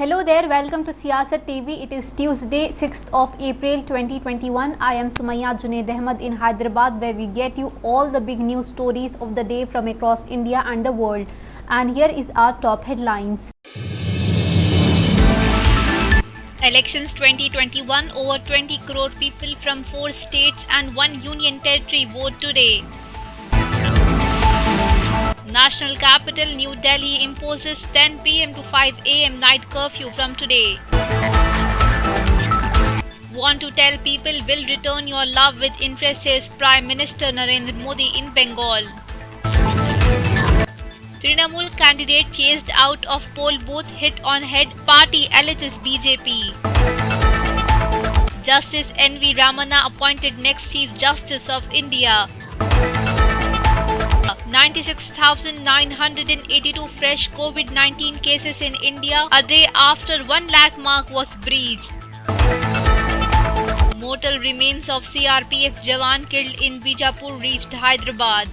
Hello there, welcome to Siyasat TV. It is Tuesday, 6th of April 2021. I am Sumaya Junaid Ahmed in Hyderabad, where we get you all the big news stories of the day from across India and the world. And here is our top headlines. Elections 2021, over 20 crore people from 4 states and 1 union territory vote today. National capital New Delhi imposes 10 pm to 5 am night curfew from today. Want to tell people will return your love with interest, says Prime Minister Narendra Modi in Bengal. Trinamool candidate chased out of poll booth, hit on head, party alleges BJP. Justice N.V. Ramana appointed next Chief Justice of India. 96,982 fresh COVID-19 cases in India a day after 1 lakh mark was breached. Mortal remains of CRPF Jawan killed in Bijapur reached Hyderabad.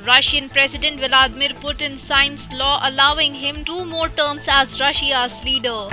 Russian President Vladimir Putin signs law allowing him 2 more terms as Russia's leader.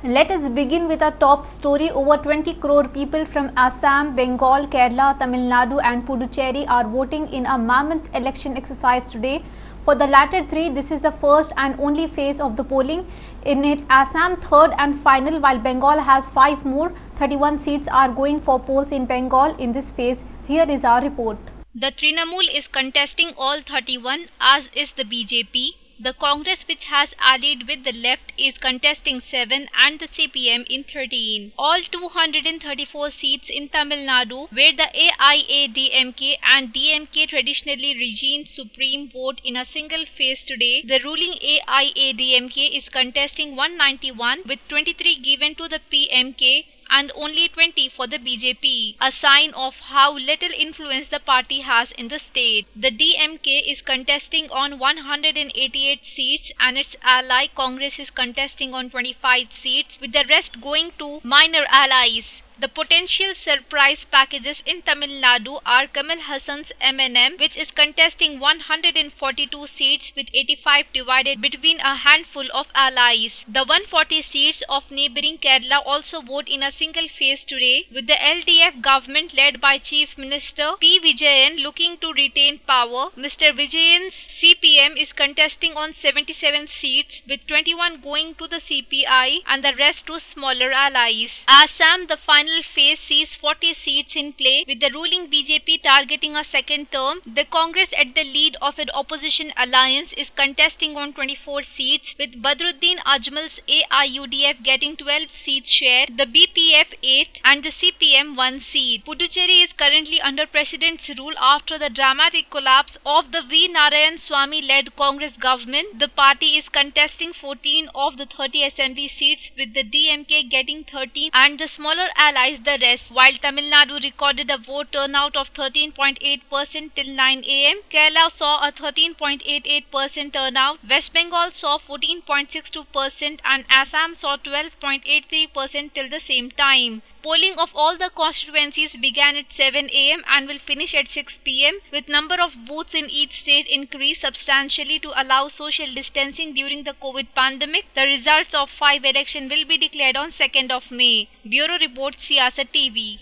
Let us begin with our top story. Over 20 crore people from Assam, Bengal, Kerala, Tamil Nadu and Puducherry are voting in a mammoth election exercise today. For the latter three, this is the first and only phase of the polling. In it, Assam third and final, while Bengal has 5 more. 31 seats are going for polls in Bengal in this phase. Here is our report. The Trinamool is contesting all 31, as is the BJP. The Congress, which has allied with the left, is contesting 7 and the CPM in 13. All 234 seats in Tamil Nadu, where the AIADMK and DMK traditionally regained supreme vote in a single phase today. The ruling AIADMK is contesting 191 with 23 given to the PMK and only 20 for the BJP, a sign of how little influence the party has in the state. The DMK is contesting on 188 seats and its ally Congress is contesting on 25 seats, with the rest going to minor allies. The potential surprise packages in Tamil Nadu are Kamal Hassan's MNM, which is contesting 142 seats with 85 divided between a handful of allies. The 140 seats of neighbouring Kerala also vote in a single phase today, with the LDF government led by Chief Minister P. Vijayan looking to retain power. Mr. Vijayan's CPM is contesting on 77 seats, with 21 going to the CPI and the rest to smaller allies. Assam, the final phase, sees 40 seats in play, with the ruling BJP targeting a second term. The Congress, at the lead of an opposition alliance, is contesting on 24 seats, with Badruddin Ajmal's AIUDF getting 12 seats share, the BPF 8 and the CPM 1 seat. Puducherry is currently under President's rule after the dramatic collapse of the V. Narayan Swamy led Congress government. The party is contesting 14 of the 30 assembly seats, with the DMK getting 13 and the smaller allies the rest. While Tamil Nadu recorded a vote turnout of 13.8% till 9 am, Kerala saw a 13.88% turnout, West Bengal saw 14.62% and Assam saw 12.83% till the same time. Polling of all the constituencies began at 7 am and will finish at 6 pm, with number of booths in each state increased substantially to allow social distancing during the COVID pandemic. The results of 5 elections will be declared on 2nd of May. Bureau Report, Siyasat TV.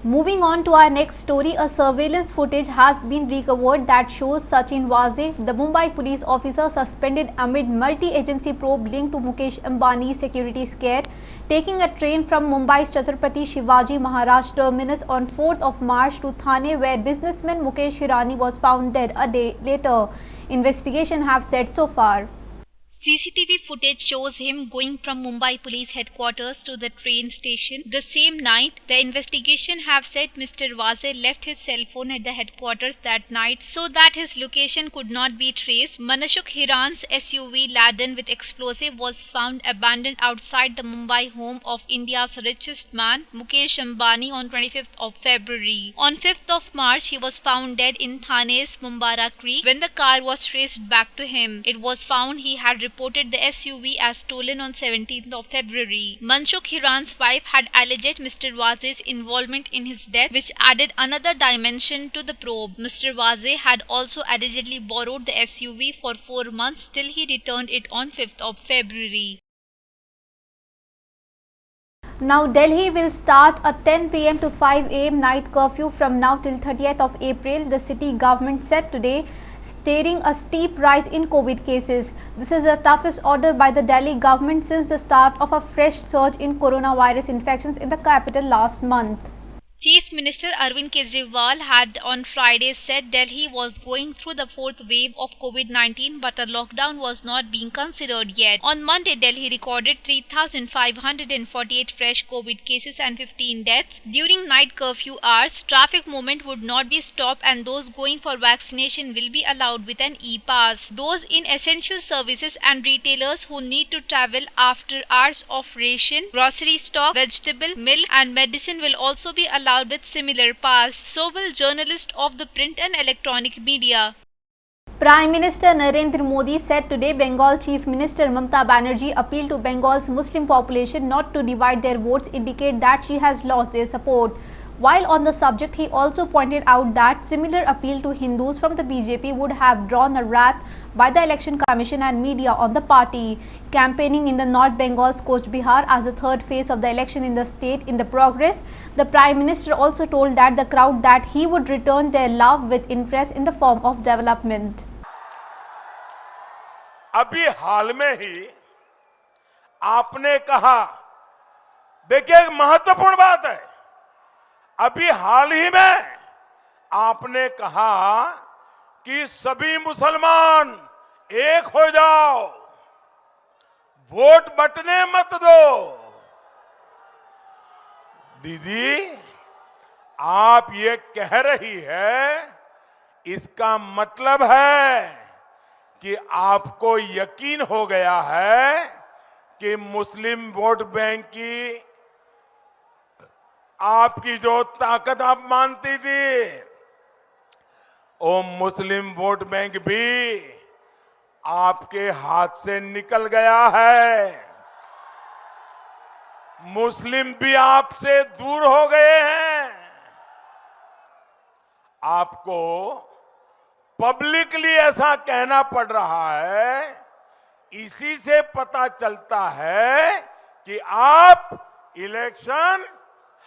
Moving on to our next story, a surveillance footage has been recovered that shows Sachin Waze, the Mumbai police officer suspended amid multi-agency probe linked to Mukesh Ambani's security scare, taking a train from Mumbai's Chhatrapati Shivaji Maharaj terminus on 4th of March to Thane, where businessman Mukesh Hirani was found dead a day later. Investigation have said so far. CCTV footage shows him going from Mumbai Police Headquarters to the train station the same night. The investigation have said Mr. Waze left his cell phone at the headquarters that night so that his location could not be traced. Manashuk Hiran's SUV laden with explosive was found abandoned outside the Mumbai home of India's richest man, Mukesh Ambani, on 25th of February. On 5th of March, he was found dead in Thane's Mumbara Creek when the car was traced back to him. It was found he had reported the SUV as stolen on 17th of February. Manshukh Hiran's wife had alleged Mr. Waze's involvement in his death, which added another dimension to the probe. Mr. Waze had also allegedly borrowed the SUV for 4 months till he returned it on 5th of February. Now Delhi will start a 10 pm to 5 am night curfew from now till 30th of April, the city government said today, stating a steep rise in COVID cases. This is the toughest order by the Delhi government since the start of a fresh surge in coronavirus infections in the capital last month. Chief Minister Arvind Kejriwal had on Friday said Delhi was going through the fourth wave of COVID-19, but a lockdown was not being considered yet. On Monday, Delhi recorded 3,548 fresh COVID cases and 15 deaths. During night curfew hours, traffic movement would not be stopped and those going for vaccination will be allowed with an e-pass. Those in essential services and retailers who need to travel after hours of ration, grocery stock, vegetable, milk and medicine will also be allowed with similar pass. So will journalists of the print and electronic media. Prime Minister Narendra Modi said today Bengal Chief Minister Mamata Banerjee appealed to Bengal's Muslim population not to divide their votes, indicate that she has lost their support. While on the subject, he also pointed out that similar appeal to Hindus from the BJP would have drawn a wrath by the Election Commission and media on the party. Campaigning in the North Bengal's Coach Bihar as the third phase of the election in the state in the progress, the Prime Minister also told that the crowd that he would return their love with interest in the form of development. अभी हाल में ही आपने कहा, देखिए एक महत्वपूर्ण बात है, अभी हाल ही में आपने कहा कि सभी मुसलमान एक हो जाओ, वोट बंटने मत दो। दीदी, आप ये कह रही है, इसका मतलब है कि आपको यकीन हो गया है कि मुस्लिम वोट बैंक की आपकी जो ताकत आप मानती थी, वो मुस्लिम वोट बैंक भी आपके हाथ से निकल गया है। मुस्लिम भी आपसे दूर हो गए हैं। आपको पब्लिकली ऐसा कहना पड़ रहा है, इसी से पता चलता है कि आप इलेक्शन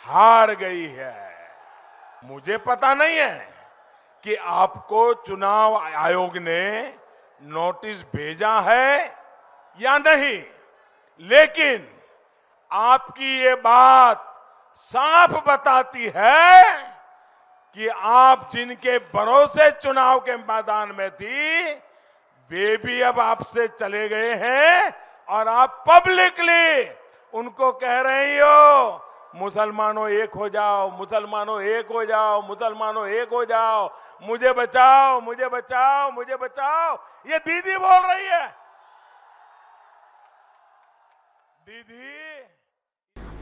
हार गई है। मुझे पता नहीं है कि आपको चुनाव आयोग ने नोटिस भेजा है या नहीं, लेकिन आपकी ये बात साफ बताती है कि आप जिनके भरोसे चुनाव के मैदान में थी, वे भी अब आपसे चले गए हैं और आप पब्लिकली उनको कह रही हो, मुसलमानों एक हो जाओ, मुसलमानों एक हो जाओ, मुसलमानों एक हो जाओ, मुझे बचाओ, मुझे बचाओ, मुझे बचाओ। ये दीदी बोल रही है। दीदी,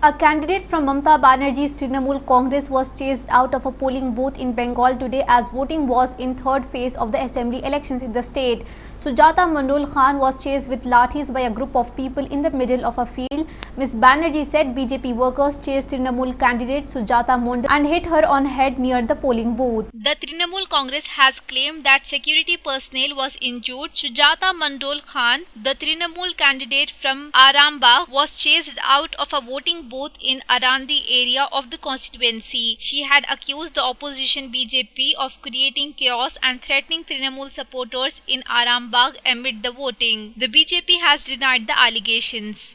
a candidate from Mamata Banerjee's Trinamool Congress was chased out of a polling booth in Bengal today as voting was in third phase of the assembly elections in the state. Sujata Mandol Khan was chased with lathis by a group of people in the middle of a field. Ms. Banerjee said BJP workers chased Trinamool candidate Sujata Mandol and hit her on head near the polling booth. The Trinamool Congress has claimed that security personnel was injured. Sujata Mandol Khan, the Trinamool candidate from Arambagh, was chased out of a voting booth in Arandi area of the constituency. She had accused the opposition BJP of creating chaos and threatening Trinamool supporters in Arambagh amid the voting. The BJP has denied the allegations.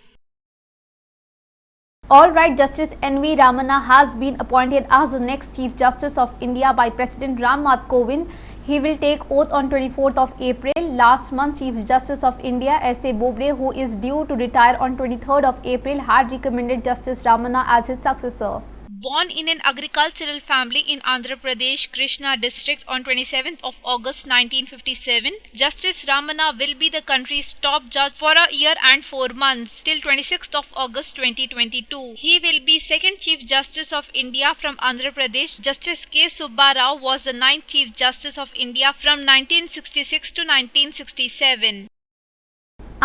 Alright, Justice N.V. Ramana has been appointed as the next Chief Justice of India by President Ram Nath Kovind. He will take oath on 24th of April. Last month, Chief Justice of India S.A. Bobde, who is due to retire on 23rd of April, had recommended Justice Ramana as his successor. Born in an agricultural family in Andhra Pradesh, Krishna district on 27th of August 1957, Justice Ramana will be the country's top judge for a year and 4 months till 26th of August 2022. He will be second Chief Justice of India from Andhra Pradesh. Justice K. Subba Rao was the 9th Chief Justice of India from 1966 to 1967.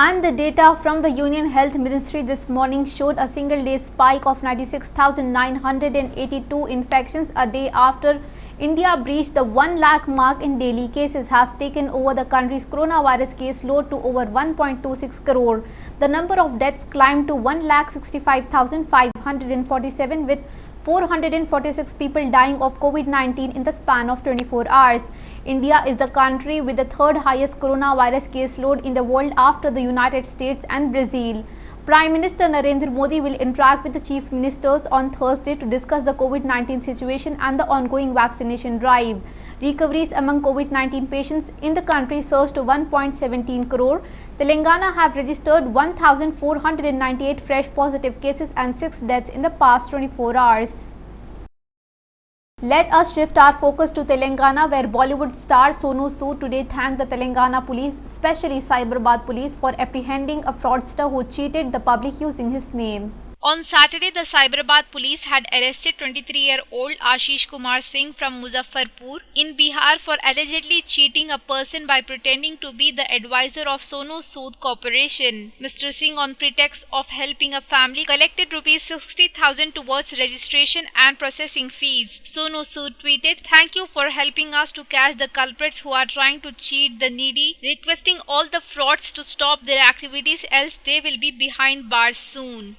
And the data from the Union Health Ministry this morning showed a single-day spike of 96,982 infections a day after India breached the 1 lakh mark in daily cases, has taken over the country's coronavirus caseload to over 1.26 crore. The number of deaths climbed to 1,65,547 with 446 people dying of COVID-19 in the span of 24 hours. India is the country with the third highest coronavirus caseload in the world after the United States and Brazil. Prime Minister Narendra Modi will interact with the Chief Ministers on Thursday to discuss the COVID-19 situation and the ongoing vaccination drive. Recoveries among COVID-19 patients in the country surged to 1.17 crore. Telangana have registered 1,498 fresh positive cases and 6 deaths in the past 24 hours. Let us shift our focus to Telangana, where Bollywood star Sonu Sood today thanked the Telangana police, especially Cyberabad police, for apprehending a fraudster who cheated the public using his name. On Saturday, the Cyberabad police had arrested 23-year-old Ashish Kumar Singh from Muzaffarpur in Bihar for allegedly cheating a person by pretending to be the advisor of Sonu Sood Corporation. Mr. Singh, on pretext of helping a family, collected rupees 60,000 towards registration and processing fees. Sonu Sood tweeted, "Thank you for helping us to catch the culprits who are trying to cheat the needy, requesting all the frauds to stop their activities, else they will be behind bars soon."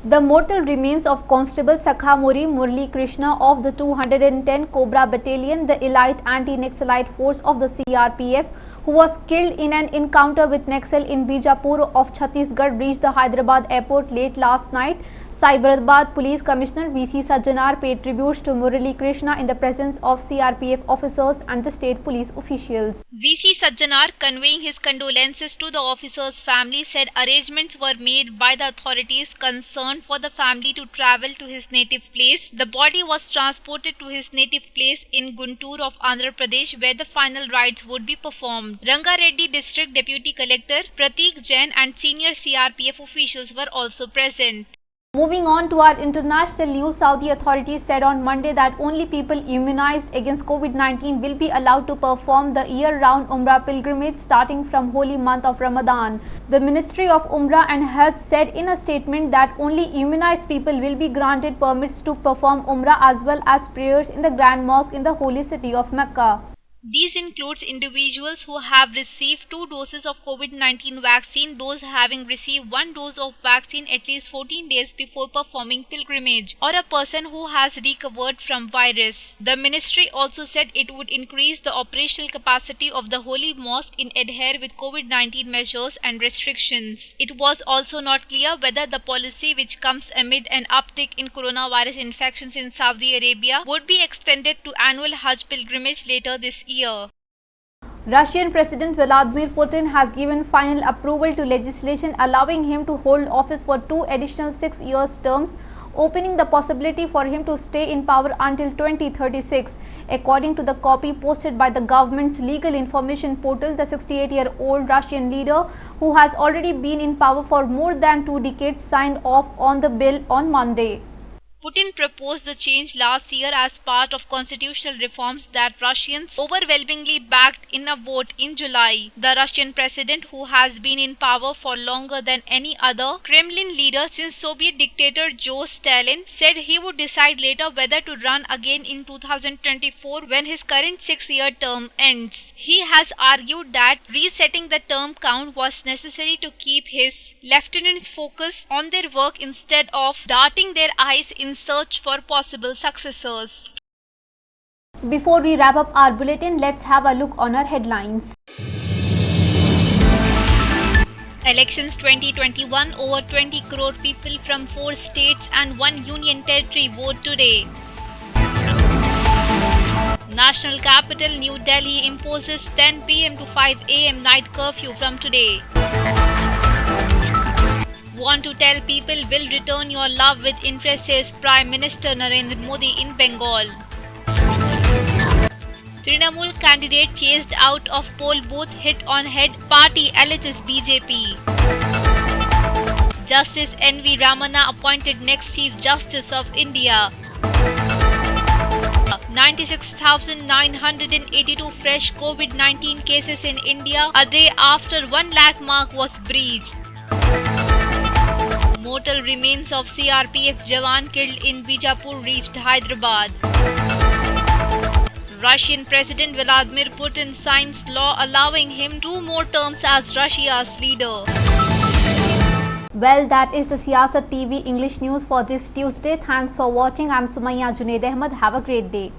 The mortal remains of Constable Sakhamuri Murli Krishna of the 210 Cobra Battalion, the elite anti-Naxalite force of the CRPF, who was killed in an encounter with Naxal in Bijapur of Chhattisgarh, reached the Hyderabad airport late last night. Cyberabad Police Commissioner V.C. Sajjanar paid tributes to Murali Krishna in the presence of CRPF officers and the state police officials. V.C. Sajjanar, conveying his condolences to the officer's family, said arrangements were made by the authorities concerned for the family to travel to his native place. The body was transported to his native place in Guntur of Andhra Pradesh, where the final rites would be performed. Ranga Reddy District Deputy Collector Prateek Jain and senior CRPF officials were also present. Moving on to our international news, Saudi authorities said on Monday that only people immunized against COVID-19 will be allowed to perform the year-round Umrah pilgrimage starting from holy month of Ramadan. The Ministry of Umrah and Health said in a statement that only immunized people will be granted permits to perform Umrah as well as prayers in the Grand Mosque in the holy city of Mecca. These includes individuals who have received 2 doses of COVID-19 vaccine, those having received 1 dose of vaccine at least 14 days before performing pilgrimage, or a person who has recovered from virus. The ministry also said it would increase the operational capacity of the holy mosque in adhere with COVID-19 measures and restrictions. It was also not clear whether the policy, which comes amid an uptick in coronavirus infections in Saudi Arabia, would be extended to annual Hajj pilgrimage later this year. Russian President Vladimir Putin has given final approval to legislation allowing him to hold office for 2 additional 6-year terms, opening the possibility for him to stay in power until 2036. According to the copy posted by the government's legal information portal, the 68-year-old Russian leader, who has already been in power for more than 2 decades, signed off on the bill on Monday. Putin proposed the change last year as part of constitutional reforms that Russians overwhelmingly backed in a vote in July. The Russian president, who has been in power for longer than any other Kremlin leader since Soviet dictator Joe Stalin, said he would decide later whether to run again in 2024 when his current 6-year term ends. He has argued that resetting the term count was necessary to keep his lieutenants focused on their work instead of darting their eyes in search for possible successors. Before we wrap up our bulletin, let's have a look on our headlines. Elections 2021, over 20 crore people from 4 states and 1 union territory vote today. National capital New Delhi imposes 10 p.m. to 5 a.m. night curfew from today. Want to tell people will return your love with interest, says Prime Minister Narendra Modi in Bengal. Trinamool candidate chased out of poll booth, hit on head, party alleges BJP. Justice N.V. Ramana appointed next Chief Justice of India. 96,982 fresh COVID-19 cases in India a day after 1 lakh mark was breached. Mortal remains of CRPF Jawan killed in Bijapur reached Hyderabad. Russian President Vladimir Putin signs law allowing him 2 more terms as Russia's leader. Well, that is the Siyasat TV English news for this Tuesday. Thanks for watching. I'm Sumayya Junaid Ahmed. Have a great day.